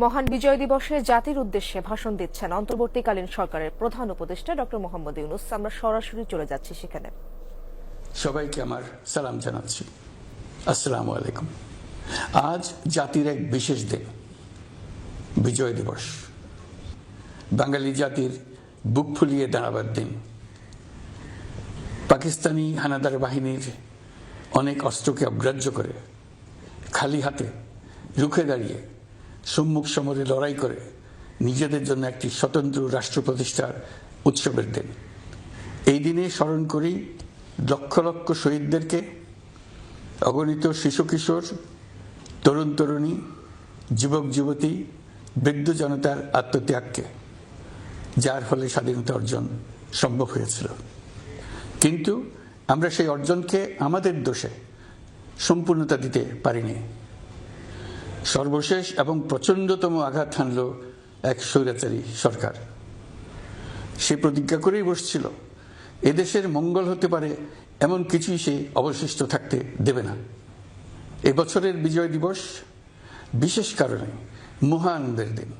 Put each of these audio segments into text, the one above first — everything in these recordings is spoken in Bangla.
মহান বিজয় দিবসে জাতির উদ্দেশ্যে ভাষণ দিচ্ছেন অন্তর্বর্তীকালীন সরকারের প্রধান উপদেষ্টা ডক্টর মোহাম্মদ ইউনূস। আমরা সরাসরি চলে যাচ্ছি সেখানে। সবাইকে আমার সালাম জানাচ্ছি। আসসালামু আলাইকুম। আজ জাতির এক বিশেষ দিন, বিজয় দিবস। বাঙালি জাতির বুক ফুলিয়ে দাঁড়াবার দিন। পাকিস্তানি হানাদার বাহিনীর অনেক অস্ত্রকে অগ্রাহ্য করে খালি হাতে রুখে দাঁড়িয়ে সম্মুখ সমরে লড়াই করে নিজেদের জন্য একটি স্বতন্ত্র রাষ্ট্র প্রতিষ্ঠার উৎসবের দিন। এই দিনে স্মরণ করি লক্ষ লক্ষ শহীদদেরকে, অগণিত শিশু কিশোর, তরুণ তরুণী, যুবক যুবতী, বৃদ্ধ জনতার আত্মত্যাগকে, যার ফলে স্বাধীনতা অর্জন সম্ভব হয়েছিল। কিন্তু আমরা সেই অর্জনকে আমাদের দোষে সম্পূর্ণতা দিতে পারিনি। সর্বশেষ এবং প্রচণ্ডতম আঘাত হানল এক স্বৈরাচারী সরকার। সে প্রতিজ্ঞা করেই বসছিল, এদেশের মঙ্গল হতে পারে এমন কিছুই সে অবশিষ্ট থাকতে দেবে না। এবছরের বিজয় দিবস বিশেষ কারণে মহা আনন্দের দিন।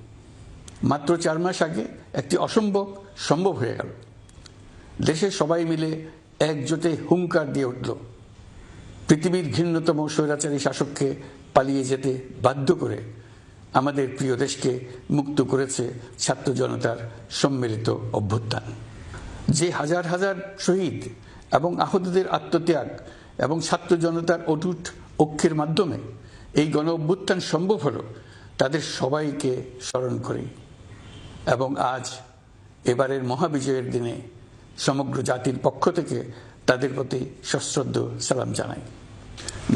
মাত্র 4 মাস আগে একটি অসম্ভব সম্ভব হয়ে গেল। দেশের সবাই মিলে একজোটে হুঙ্কার দিয়ে উঠল। পৃথিবীর ঘৃণ্যতম স্বৈরাচারী শাসককে পালিয়ে যেতে বাধ্য করে আমাদের প্রিয় দেশকে মুক্ত করেছে ছাত্র জনতার সম্মিলিত অভ্যুত্থান। যে হাজার হাজার শহীদ এবং আহতদের আত্মত্যাগ এবং ছাত্র জনতার অটুট ঐক্যের মাধ্যমে এই গণ অভ্যুত্থান সম্ভব হলো, তাদের সবাইকে স্মরণ করি এবং আজ এবারের মহাবিজয়ের দিনে সমগ্র জাতির পক্ষ থেকে তাদের প্রতি সশ্রদ্ধ সালাম জানাই।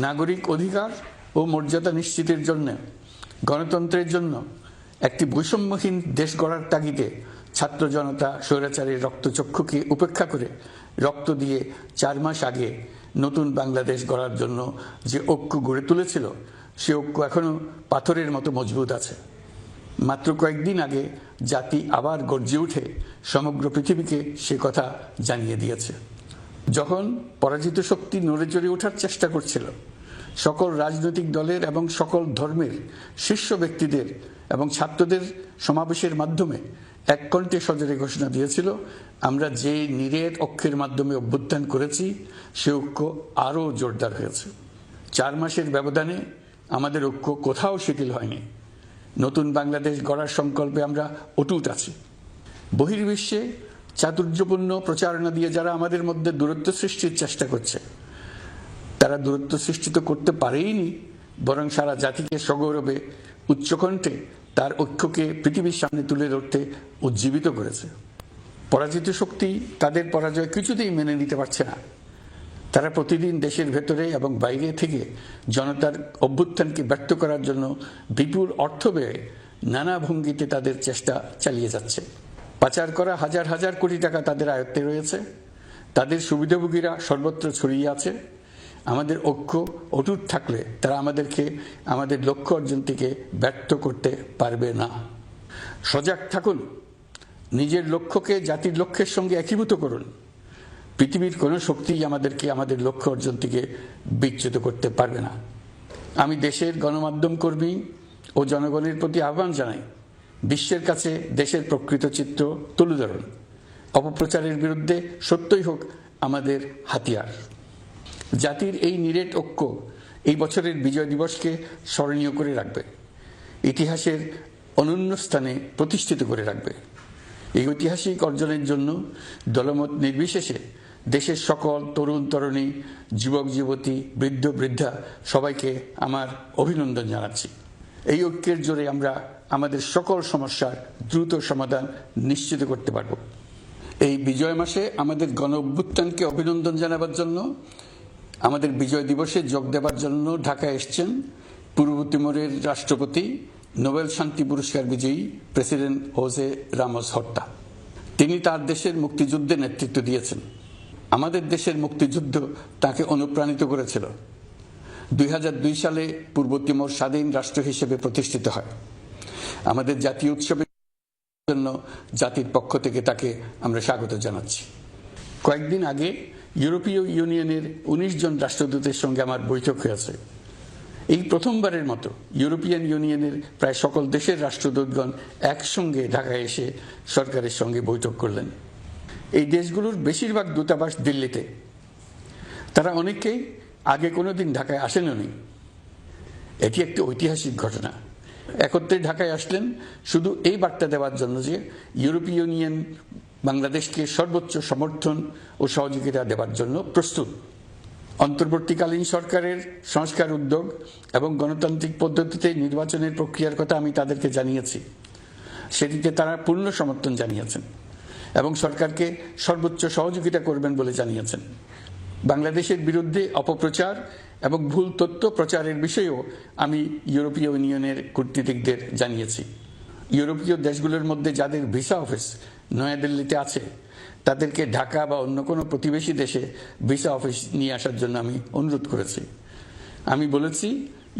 নাগরিক অধিকার ও মর্যাদা নিশ্চিতের জন্য, গণতন্ত্রের জন্য একটি বৈষম্যহীন দেশ গড়ার তাগিদে ছাত্র জনতা স্বৈরাচারীর রক্তচক্ষুকে উপেক্ষা করে রক্ত দিয়ে 4 মাস আগে নতুন বাংলাদেশ গড়ার জন্য যে ঐক্য গড়ে তুলেছিল, সে ঐক্য এখনো পাথরের মতো মজবুত আছে। মাত্র কয়েকদিন আগে জাতি আবার গর্জে উঠে সমগ্র পৃথিবীকে সে কথা জানিয়ে দিয়েছে। যখন পরাজিত শক্তি নড়ে চড়ে ওঠার চেষ্টা করছিল, সকল রাজনৈতিক দলের এবং সকল ধর্মের শীর্ষ ব্যক্তিদের এবং ছাত্রদের সমাবেশের মাধ্যমে এক কণ্ঠে সজোরে ঘোষণা দিয়েছিল, আমরা যে নিরেট ঐক্যের মাধ্যমে অভ্যুত্থান করেছি সে ঐক্য আরও জোরদার হয়েছে। 4 মাসের ব্যবধানে আমাদের ঐক্য কোথাও শিথিল হয়নি। নতুন বাংলাদেশ গড়ার সংকল্পে আমরা অটুট আছি। বহির্বিশ্বে চাতুর্যপূর্ণ প্রচারণা দিয়ে যারা আমাদের মধ্যে দূরত্ব সৃষ্টির চেষ্টা করছে, তারা দূরত্ব সৃষ্টি তো করতে পারেইনি, বরং সারা জাতিকে সগৌরবে উচ্চকণ্ঠে তার ঐক্যকে পৃথিবীর সামনে তুলে ধরতে উজ্জীবিত করেছে। পরাজিত শক্তি তাদের পরাজয় কিছুতেই মেনে নিতে পারছে না। তারা প্রতিদিন দেশের ভেতরে এবং বাইরে থেকে জনতার অভ্যুত্থানকে ব্যর্থ করার জন্য বিপুল অর্থ ব্যয়ে নানা ভঙ্গিতে তাদের চেষ্টা চালিয়ে যাচ্ছে। পাচার করা হাজার হাজার কোটি টাকা তাদের আয়ত্তে রয়েছে। তাদের সুবিধাভোগীরা সর্বত্র ছড়িয়ে আছে। আমাদের ঐক্য অটুট থাকলে তারা আমাদেরকে আমাদের লক্ষ্য অর্জন থেকে ব্যর্থ করতে পারবে না। সজাগ থাকুন, নিজের লক্ষ্যকে জাতির লক্ষ্যের সঙ্গে একীভূত করুন। পৃথিবীর কোনো শক্তিই আমাদেরকে আমাদের লক্ষ্য অর্জন থেকে বিচ্যুত করতে পারবে না। আমি দেশের গণমাধ্যম কর্মী ও জনগণের প্রতি আহ্বান জানাই, বিশ্বের কাছে দেশের প্রকৃত চিত্র তুলে ধরুন। অপপ্রচারের বিরুদ্ধে সত্যই হোক আমাদের হাতিয়ার। জাতির এই নিরেট ঐক্য এই বছরের বিজয় দিবসকে স্মরণীয় করে রাখবে, ইতিহাসের অনন্য স্থানে প্রতিষ্ঠিত করে রাখবে। এই ঐতিহাসিক অর্জনের জন্য দলমত নির্বিশেষে দেশের সকল তরুণ তরুণী, যুবক যুবতী, বৃদ্ধ বৃদ্ধা সবাইকে আমার অভিনন্দন জানাচ্ছি। এই ঐক্যের জোরে আমরা আমাদের সকল সমস্যার দ্রুত সমাধান নিশ্চিত করতে পারব। এই বিজয় মাসে আমাদের গণ অভ্যুত্থানকে অভিনন্দন জানাবার জন্য, আমাদের বিজয় দিবসে যোগ দেবার জন্য ঢাকায় এসছেন পূর্ব তিমুরের রাষ্ট্রপতি, নোবেল শান্তি পুরস্কার বিজয়ী প্রেসিডেন্ট হোসে রামোস হর্তা। তিনি তার দেশের মুক্তিযুদ্ধে নেতৃত্ব দিয়েছেন। আমাদের দেশের মুক্তিযুদ্ধ তাকে অনুপ্রাণিত করেছিল। 2002 সালে পূর্ব তিমুর স্বাধীন রাষ্ট্র হিসেবে প্রতিষ্ঠিত হয়। আমাদের জাতীয় উৎসবের জন্য জাতির পক্ষ থেকে তাকে আমরা স্বাগত জানাচ্ছি। কয়েকদিন আগে ইউরোপীয় ইউনিয়নের 19 জন রাষ্ট্রদূতের সঙ্গে আমার বৈঠক হয়েছে। এই প্রথমবারের মতো ইউরোপিয়ান ইউনিয়নের প্রায় সকল দেশের রাষ্ট্রদূতগণ একসঙ্গে ঢাকায় এসে সরকারের সঙ্গে বৈঠক করলেন। এই দেশগুলোর বেশিরভাগ দূতাবাস দিল্লিতে। তারা অনেকেই আগে কোনোদিন ঢাকায় আসেননি। এটি একটি ঐতিহাসিক ঘটনা। একত্রে ঢাকায় আসলেন শুধু এই বার্তা দেওয়ার জন্য যে ইউরোপীয় ইউনিয়ন বাংলাদেশকে সর্বোচ্চ সমর্থন ও সহযোগিতা দেওয়ার জন্য প্রস্তুত। অন্তর্বর্তীকালীন সরকারের সংস্কার উদ্যোগ এবং গণতান্ত্রিক পদ্ধতিতে নির্বাচনের প্রক্রিয়ার কথা আমি তাদেরকে জানিয়েছি। সেটিতে তারা পূর্ণ সমর্থন জানিয়েছেন এবং সরকারকে সর্বোচ্চ সহযোগিতা করবেন বলে জানিয়েছেন। বাংলাদেশের বিরুদ্ধে অপপ্রচার এবং ভুল তথ্য প্রচারের বিষয়েও আমি ইউরোপীয় ইউনিয়নের কূটনীতিকদের জানিয়েছি। ইউরোপীয় দেশগুলোর মধ্যে যাদের ভিসা অফিস নয়াদিল্লিতে আছে তাদেরকে ঢাকা বা অন্য কোনো প্রতিবেশী দেশে ভিসা অফিস নিয়ে আসার জন্য আমি অনুরোধ করেছি। আমি বলেছি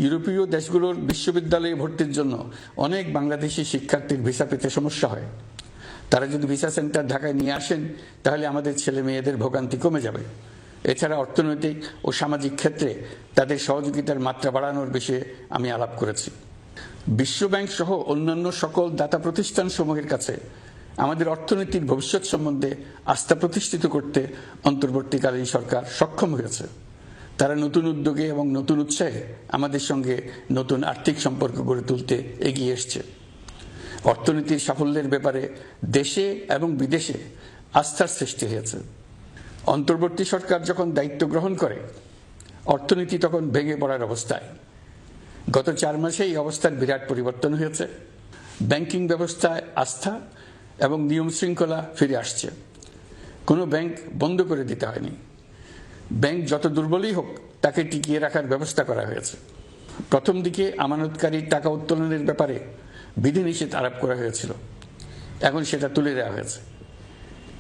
ইউরোপীয় দেশগুলোর বিশ্ববিদ্যালয়ে ভর্তির জন্য অনেক বাংলাদেশি শিক্ষার্থীর ভিসা পেতে সমস্যা হয়। তারা যদি ভিসা সেন্টার ঢাকায় নিয়ে আসেন তাহলে আমাদের ছেলে মেয়েদের ভোগান্তি কমে যাবে। এছাড়া অর্থনৈতিক ও সামাজিক ক্ষেত্রে তাদের সহযোগিতার মাত্রা বাড়ানোর বিষয়ে আমি আলাপ করেছি। বিশ্বব্যাংক সহ অন্যান্য সকল দাতা প্রতিষ্ঠান সমূহের কাছে আমাদের অর্থনীতির ভবিষ্যৎ সম্বন্ধে আস্থা প্রতিষ্ঠিত করতে অন্তর্বর্তীকালীন সরকার সক্ষম হয়েছে। তারা নতুন উদ্যোগে এবং নতুন উৎসাহে আমাদের সঙ্গে নতুন আর্থিক সম্পর্ক গড়ে তুলতে এগিয়ে এসছে। অর্থনীতির সাফল্যের ব্যাপারে দেশে এবং বিদেশে আস্থার সৃষ্টি হয়েছে। অন্তর্বর্তী সরকার যখন দায়িত্ব গ্রহণ করে অর্থনীতি তখন ভেঙে পড়ার অবস্থায়। গত 4 মাসে এই অবস্থার বিরাট পরিবর্তন হয়েছে। ব্যাংকিং ব্যবস্থায় আস্থা এবং নিয়ম শৃঙ্খলা ফিরে আসছে। কোনো ব্যাংক বন্ধ করে দিতে হয়নি। ব্যাংক যত দুর্বলই হোক তাকে টিকিয়ে রাখার ব্যবস্থা করা হয়েছে। প্রথম দিকে আমানতকারীর টাকা উত্তোলনের ব্যাপারে বিধিনিষেধ আরোপ করা হয়েছিল, এখন সেটা তুলে দেওয়া হয়েছে।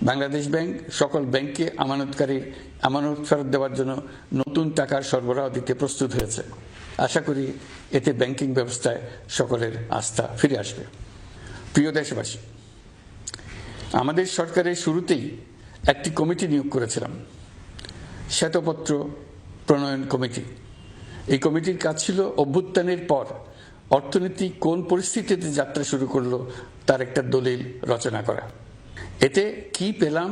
বাংলাদেশ ব্যাংক সকল ব্যাংককে আমানত ফেরত দেওয়ার জন্য নতুন টাকার সরবরাহ দিতে প্রস্তুত হয়েছে। আশা করি এতে ব্যাংকিং ব্যবস্থায় সকলের আস্থা ফিরে আসবে। প্রিয় দেশবাসী, আমাদের সরকারের শুরুতেই একটি কমিটি নিয়োগ করেছিলাম, শ্বেতপত্র প্রণয়ন কমিটি। এই কমিটির কাজ ছিল অভ্যুত্থানের পর অর্থনীতি কোন পরিস্থিতিতে যাত্রা শুরু করলো তার একটা দলিল রচনা করা। এতে কি পেলাম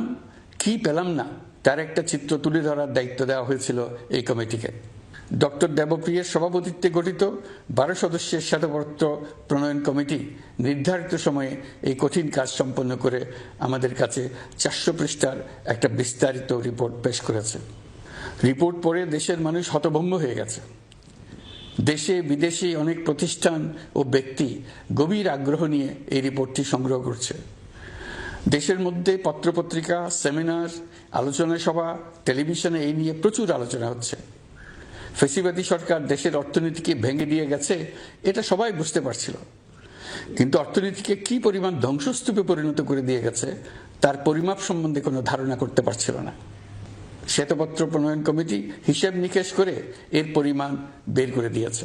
কি পেলাম না তার একটা চিত্র তুলে ধরার দায়িত্ব দেওয়া হয়েছিল এই কমিটিকে। ডক্টর দেবপ্রিয়ের সভাপতিত্বে গঠিত 12 সদস্যের শ্বেতপত্র প্রণয়ন কমিটি নির্ধারিত সময়ে এই কঠিন কাজ সম্পন্ন করে আমাদের কাছে 400 পৃষ্ঠার একটা বিস্তারিত রিপোর্ট পেশ করেছে। রিপোর্ট পড়ে দেশের মানুষ হতভম্ব হয়ে গেছে। দেশে বিদেশে অনেক প্রতিষ্ঠান ও ব্যক্তি গভীর আগ্রহ নিয়ে এই রিপোর্টটি সংগ্রহ করছে। দেশের মধ্যে পত্রপত্রিকা, সেমিনার, আলোচনা সভা, টেলিভিশনে এই নিয়ে প্রচুর আলোচনা হচ্ছে। ফ্যাসিবাদী সরকার দেশের অর্থনীতিকে ভেঙে দিয়ে গেছে এটা সবাই বুঝতে পারছিল, কিন্তু অর্থনীতিকে কি পরিমাণ ধ্বংসস্তূপে পরিণত করে দিয়ে গেছে তার পরিমাপ সম্বন্ধে কোনো ধারণা করতে পারছিল না। শ্বেতপত্র প্রণয়ন কমিটি হিসেব নিকেশ করে এর পরিমাণ বের করে দিয়েছে।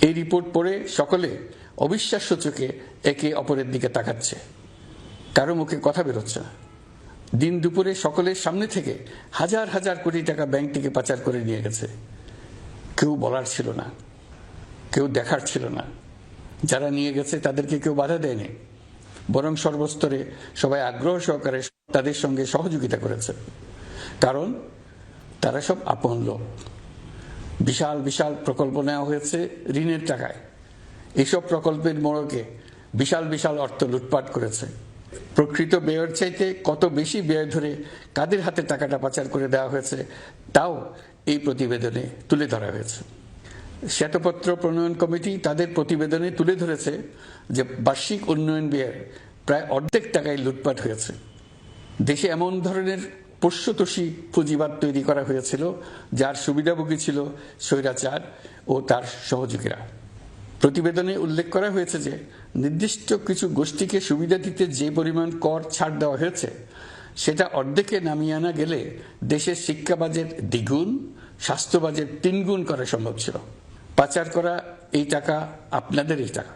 এই রিপোর্ট পড়ে সকলে অবিশ্বাস্য চোখে একে অপরের দিকে তাকাচ্ছে। কারো মুখে কথা বেরোচ্ছে না। দিন দুপুরে সকলের সামনে থেকে হাজার হাজার কোটি টাকা ব্যাংক থেকে পাচার করে নিয়ে গেছে। কেউ বলার ছিল না, কেউ দেখার ছিল না। যারা নিয়ে গেছে তাদেরকে কেউ বাধা দেয়নি, বরং সর্বস্তরে সবাই আগ্রহ সহকারে তাদের সঙ্গে সহযোগিতা করেছে। কারণ তারা সব আপন লোক। বিশাল বিশাল প্রকল্প নেওয়া হয়েছে ঋণের টাকায়। এইসব প্রকল্পের মোড়কে বিশাল বিশাল অর্থ লুটপাট করেছে। প্রকৃত ব্যয়ের চাইতে কত বেশি ব্যয় ধরে কাদের হাতে টাকাটা পাচার করে দেওয়া হয়েছে তাও এই প্রতিবেদনে তুলে ধরা হয়েছে। শ্বেতপত্র প্রণয়ন কমিটি তাদের প্রতিবেদনে তুলে ধরেছে যে বার্ষিক উন্নয়ন ব্যয়ের প্রায় অর্ধেক টাকায় লুটপাট হয়েছে। দেশে এমন ধরনের পোষ্যতোষী পুঁজিবাদ তৈরি করা হয়েছিল যার সুবিধাভোগী ছিল স্বৈরাচার ও তার সহযোগীরা। প্রতিবেদনে উল্লেখ করা হয়েছে যে নির্দিষ্ট কিছু গোষ্ঠীকে সুবিধা দিতে যে পরিমাণ কর ছাড় দেওয়া হয়েছে সেটা অর্ধেকে নামিয়ে আনা গেলে দেশের শিক্ষা বাজেট দ্বিগুণ, স্বাস্থ্য বাজেট 3 গুণ করা সম্ভব ছিল। পাচার করা এই টাকা আপনাদেরই টাকা।